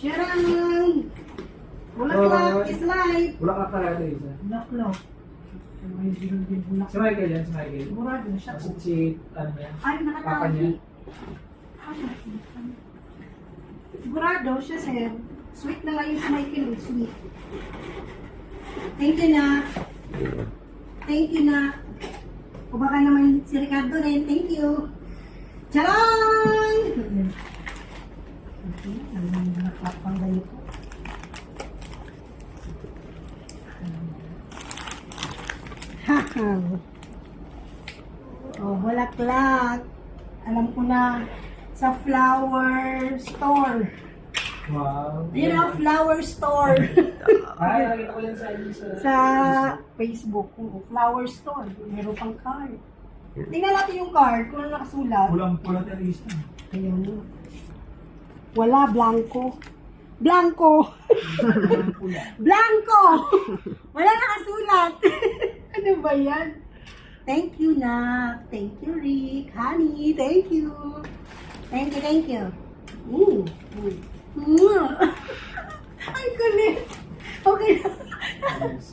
Charang! Bulaklak is life! Bulaklak talaga ito isa. Bulaklak. May zero din Si bulaklak. Michael yan, si Michael. Sigurado na siya. Kasi si, ano yan, Ay, papa niya. nakatabi. Sigurado siya, sir. Sweet na ngayon si Michael. Sweet. Thank you na. Thank you na. O baka naman si Ricardo rin. Thank you. Charang! Okay, ang nakapang ganito. Haha. Oh, bulaklak. Alam ko na. Sa flower store. Wow. Ayun ang flower store. Ay, nakita ko yan sa Sa Facebook. Oo, flower store. Meron pang card. Tingnan natin yung card kung ano nakasulat. Pulang-pula tayo isa. Ayan. Wala, blanco. Blanco! Blanco! Wala nakasulat. Ano ba yan? Thank you, Nak. Thank you, Rick. Honey, thank you. Thank you, thank you. Ay, kulit. Okay.